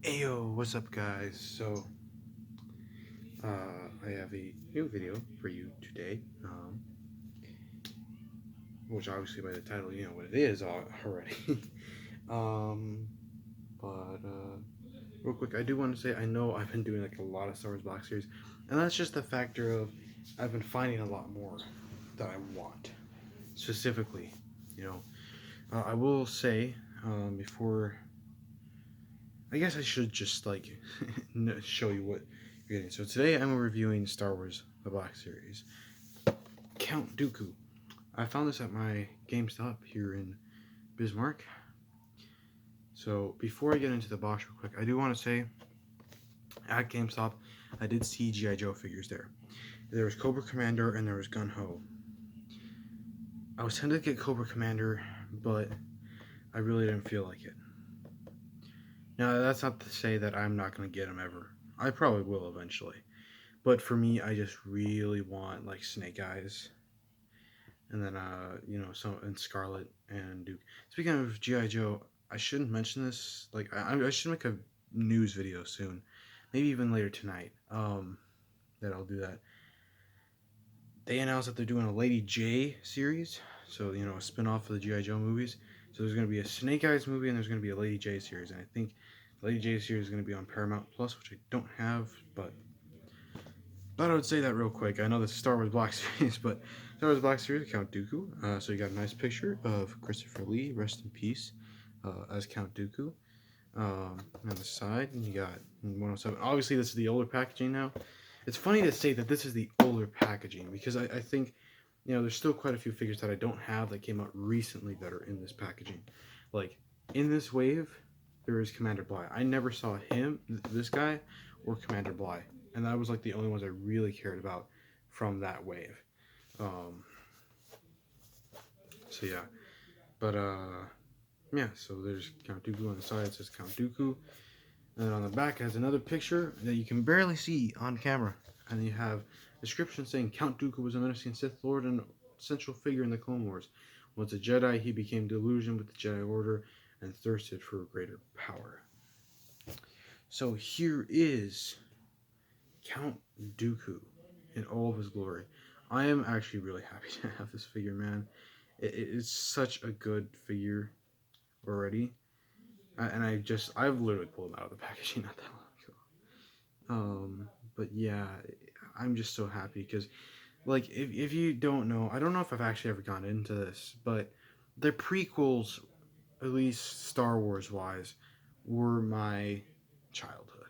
Ayo, what's up guys? I have a new video for you today, which obviously by the title you know what it is already. um, but real quick, I do want to say I know I've been doing like a lot of Star Wars Black Series, and that's just the factor of I've been finding a lot more that I want, specifically, you know. I will say, before I guess I should just like show you what you're getting. So today I'm reviewing Star Wars The Black Series. Count Dooku. I found this at my GameStop here in Bismarck. So before I get into the box real quick, I do want to say at GameStop I did see G.I. Joe figures there. There was Cobra Commander and there was Gun Ho. I was tempted to get Cobra Commander, but I really didn't feel like it. Now that's not to say that I'm not going to get him ever. I probably will eventually. But for me, I just really want like Snake Eyes, and then some and Scarlet and Duke. Speaking of GI Joe, I shouldn't mention this. Like I should make a news video soon, maybe even later tonight. That I'll do that. They announced that they're doing a Lady J series, so a spin-off of the GI Joe movies. So there's going to be a Snake Eyes movie and there's going to be a Lady J series, and I think the Lady J series is going to be on Paramount Plus, which I don't have, but thought I would say that real quick. I know this is Star Wars Black Series, but Star Wars Black Series, Count Dooku. So you got a nice picture of Christopher Lee, rest in peace, as Count Dooku. On the side, and you got 107. Obviously, this is the older packaging now. It's funny to say that this is the older packaging because I think, there's still quite a few figures that I don't have that came out recently that are in this packaging. Like, in this wave, there is Commander Bly. I never saw him, this guy, or Commander Bly. And that was like the only ones I really cared about from that wave. So yeah. But yeah, so there's Count Dooku on the side, it says Count Dooku. And then on the back it has another picture that you can barely see on camera. And you have a description saying Count Dooku was a menacing Sith Lord and central figure in the Clone Wars. Once a Jedi, he became delusioned with the Jedi Order and thirsted for greater power. So here is Count Dooku in all of his glory. I am actually really happy to have this figure, man. It's such a good figure already. I've literally pulled him out of the packaging not that long ago. But yeah, I'm just so happy because, like, if you don't know, I don't know if I've actually ever gone into this, but the prequels, at least Star Wars wise, were my childhood.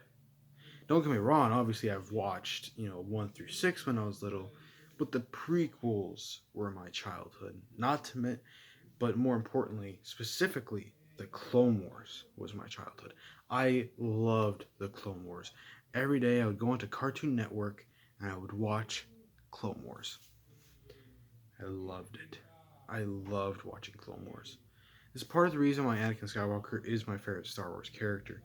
Don't get me wrong, obviously I've watched, 1 through 6 when I was little, but the prequels were my childhood. Not to me, but more importantly, specifically, the Clone Wars was my childhood. I loved the Clone Wars. Every day I would go into Cartoon Network and I would watch Clone Wars. I loved it. I loved watching Clone Wars. It's part of the reason why Anakin Skywalker is my favorite Star Wars character.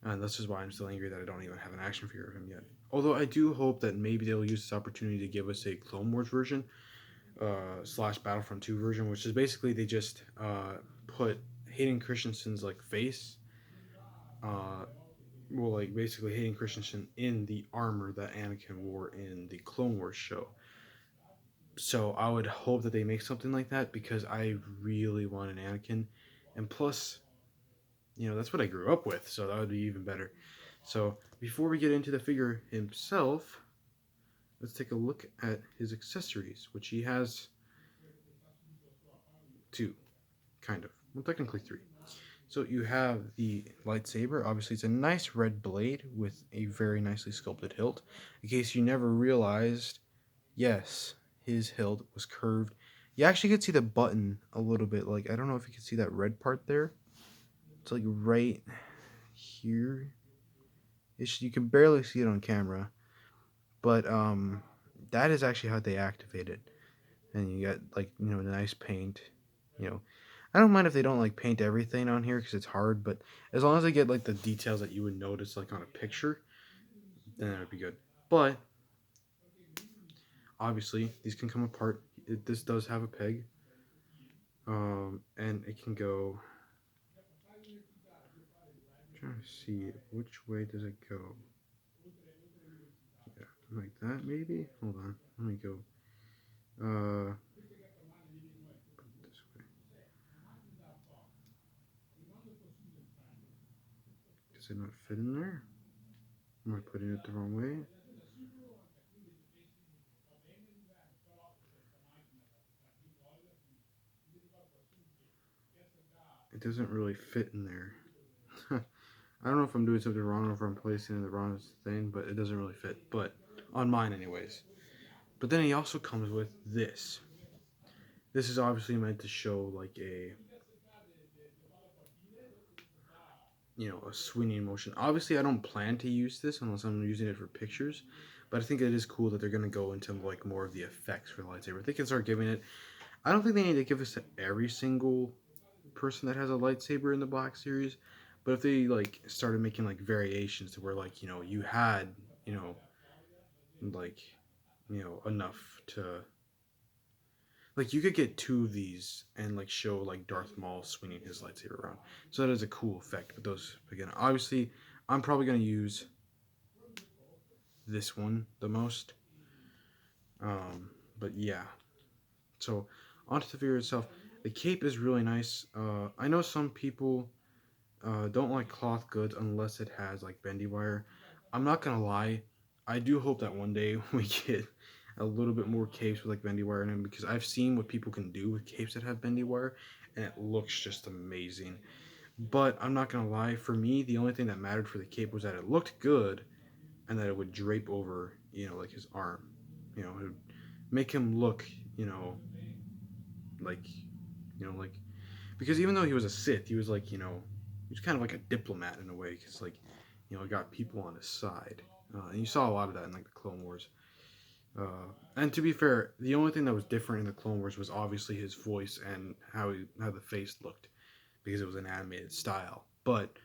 And this is why I'm still angry that I don't even have an action figure of him yet. Although I do hope that maybe they'll use this opportunity to give us a Clone Wars version, slash Battlefront 2 version, which is basically they just put Hayden Christensen's like face, like basically Hayden Christensen in the armor that Anakin wore in the Clone Wars show. So I would hope that they make something like that because I really want an Anakin, and plus, that's what I grew up with, so that would be even better. So before we get into the figure himself, let's take a look at his accessories, which he has two, kind of. Well, technically three. So you have the lightsaber. Obviously, it's a nice red blade with a very nicely sculpted hilt. In case you never realized, yes, his hilt was curved. You actually could see the button a little bit. Like, I don't know if you can see that red part there. It's like right here. You can barely see it on camera. But that is actually how they activate it. And you got like, nice paint, I don't mind if they don't like paint everything on here because it's hard, but as long as they get like the details that you would notice like on a picture, then that would be good. But obviously these can come apart. This does have a peg, and it can go. Trying to see which way does it go. Yeah, like that maybe. Hold on, let me go. This way. Does it not fit in there? Am I putting it the wrong way? It doesn't really fit in there. I don't know if I'm doing something wrong or if I'm placing it in the wrong thing, but it doesn't really fit. But on mine, anyways. But then he also comes with this. This is obviously meant to show like a a swinging motion. Obviously, I don't plan to use this unless I'm using it for pictures. But I think it is cool that they're gonna go into like more of the effects for the lightsaber. They can start giving it. I don't think they need to give this to every single person that has a lightsaber in the Black Series. But if they like started making like variations to where like you had you know like enough to like you could get two of these and like show like Darth Maul swinging his lightsaber around. So that is a cool effect. But those again, obviously, I'm probably gonna use this one the most. But yeah. So onto the figure itself. The cape is really nice. I know some people don't like cloth goods unless it has like bendy wire. I'm not gonna lie. I do hope that one day we get a little bit more capes with like bendy wire in them because I've seen what people can do with capes that have bendy wire, and it looks just amazing. But I'm not gonna lie. For me, the only thing that mattered for the cape was that it looked good and that it would drape over, like his arm. It would make him look, like, like because even though he was a Sith, he was like, he was kind of like a diplomat in a way, because like, he got people on his side, and you saw a lot of that in like the Clone Wars. And to be fair, the only thing that was different in the Clone Wars was obviously his voice and how the face looked, because it was an animated style. But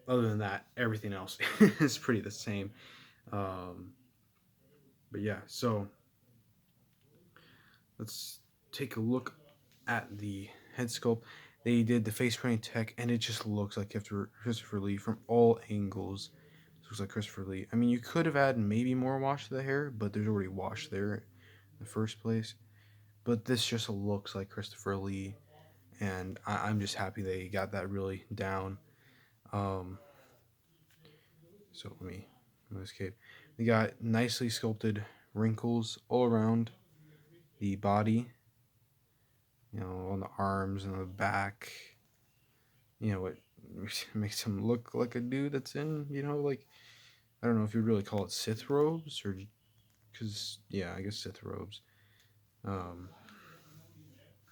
other than that, everything else is pretty the same. Um, but yeah, so let's take a look at the head sculpt. They did the face painting tech, and it just looks like Christopher Lee from all angles. It looks like Christopher Lee. I mean, you could have added maybe more wash to the hair, but there's already wash there in the first place. But this just looks like Christopher Lee, and I'm just happy they got that really down. Um, so let me escape. They got nicely sculpted wrinkles all around the body, on the arms and the back. It makes him look like a dude that's in, like, I don't know if you'd really call it Sith robes or, because, yeah, I guess Sith robes. Um,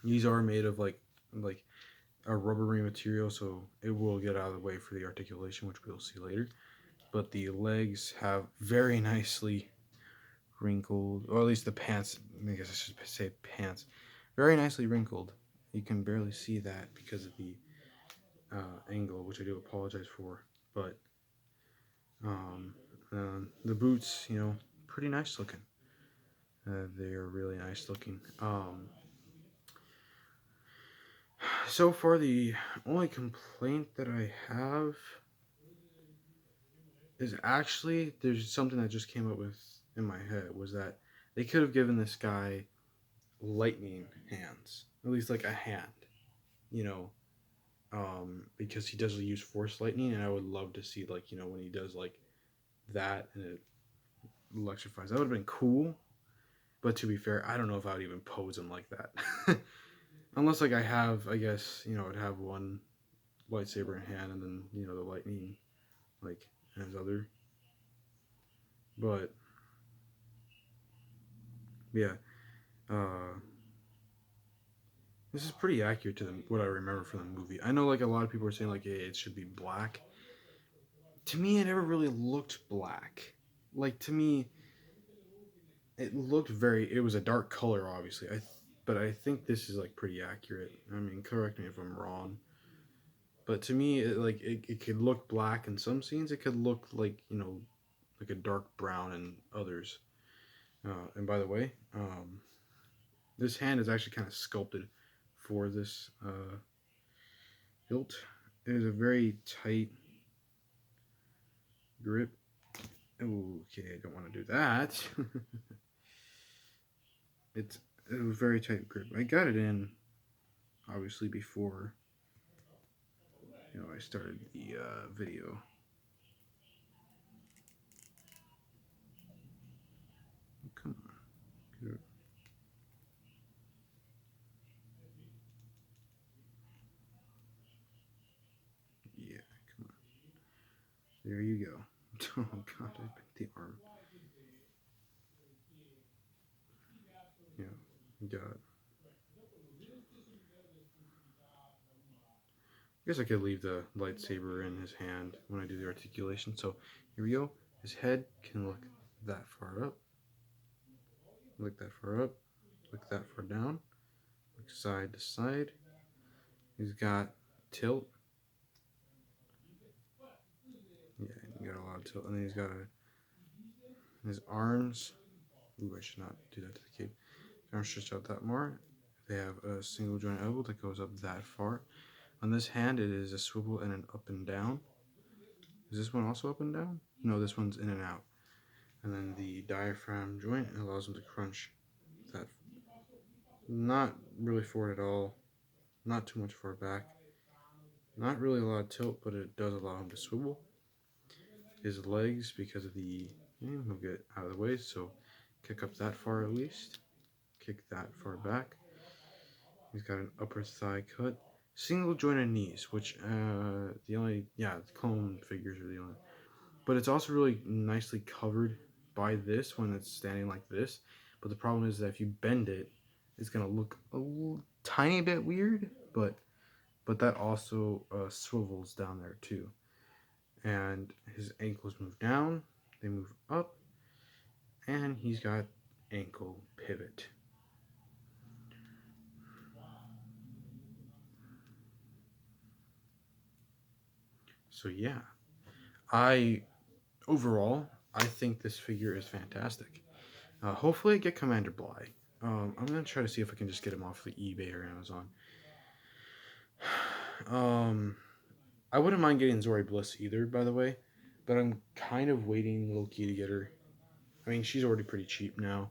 these are made of like a rubbery material, so it will get out of the way for the articulation, which we'll see later. But the legs have very nicely wrinkled, or at least the pants, I guess I should say pants, very nicely wrinkled. You can barely see that because of the angle, which I do apologize for. But um, the boots, pretty nice looking. They are really nice looking. So far, the only complaint that I have is actually there's something that just came up with in my head, was that they could have given this guy lightning hands, at least like a hand, you know, because he does use force lightning, and I would love to see like when he does like that and it electrifies. That would have been cool. But to be fair, I don't know if I would even pose him like that. Unless like I guess, I'd have one lightsaber in hand and then, the lightning like in his other. But yeah, uh, this is pretty accurate to what I remember from the movie. I know like a lot of people are saying like, hey, it should be black. To me, it never really looked black. Like to me, it looked it was a dark color, obviously. But I think this is like pretty accurate. I mean, correct me if I'm wrong. But to me, it could look black in some scenes. It could look like like a dark brown in others. And by the way, this hand is actually kind of sculpted for this hilt. It is a very tight grip. Okay, I don't want to do that. It's a very tight grip. I got it in, obviously, before I started the video. Come on. Good. Yeah, come on. There you go. Oh god, I bent the arm. Yeah, got it. I guess I could leave the lightsaber in his hand when I do the articulation. So here we go. His head can look that far up, look that far up, look that far down, look side to side. He's got tilt. Yeah, he got a lot of tilt. And then he's got his arms. Ooh, I should not do that to the cape. His arms stretch out that more. They have a single joint elbow that goes up that far. On this hand, it is a swivel and an up and down. Is this one also up and down? No, this one's in and out. And then the diaphragm joint allows him to crunch that. Not really forward at all. Not too much forward back. Not really a lot of tilt, but it does allow him to swivel. His legs, because of the... he'll get out of the way, so kick up that far at least. Kick that far back. He's got an upper thigh cut. Single jointed knees, which clone figures are the only. But it's also really nicely covered by this when it's standing like this. But the problem is that if you bend it, it's gonna look a tiny bit weird. But that also swivels down there too. And his ankles move down, they move up, and he's got ankle pivot. So yeah, overall I think this figure is fantastic. Hopefully I get Commander Bly. I'm gonna try to see if I can just get him off the eBay or Amazon. I wouldn't mind getting Zori Bliss either, by the way, but I'm kind of waiting Loki to get her. I mean, she's already pretty cheap now,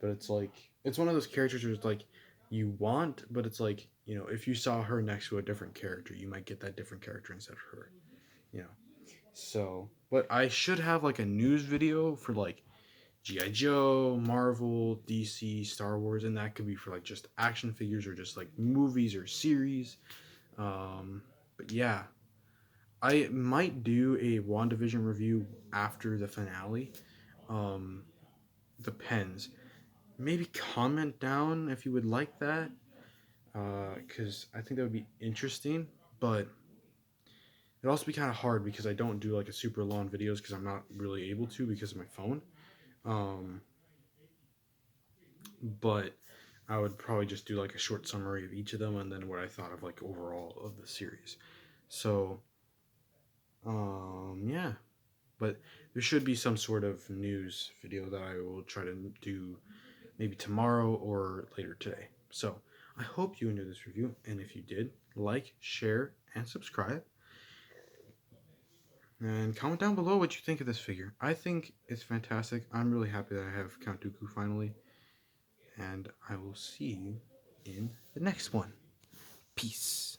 but it's like it's one of those characters where it's like you want, but it's like if you saw her next to a different character, you might get that different character instead of her. You know. So, but I should have like a news video for like GI Joe, Marvel, DC, Star Wars, and that could be for like just action figures or just like movies or series. But yeah, I might do a WandaVision review after the finale. Um, depends. Maybe comment down if you would like that, because I think that would be interesting. But it'd also be kind of hard because I don't do like a super long videos because I'm not really able to because of my phone. Um, but I would probably just do like a short summary of each of them and then what I thought of like overall of the series. So, yeah, but there should be some sort of news video that I will try to do maybe tomorrow or later today. So, I hope you enjoyed this review, and if you did, like, share, and subscribe. And comment down below what you think of this figure. I think it's fantastic. I'm really happy that I have Count Dooku finally. And I will see you in the next one. Peace.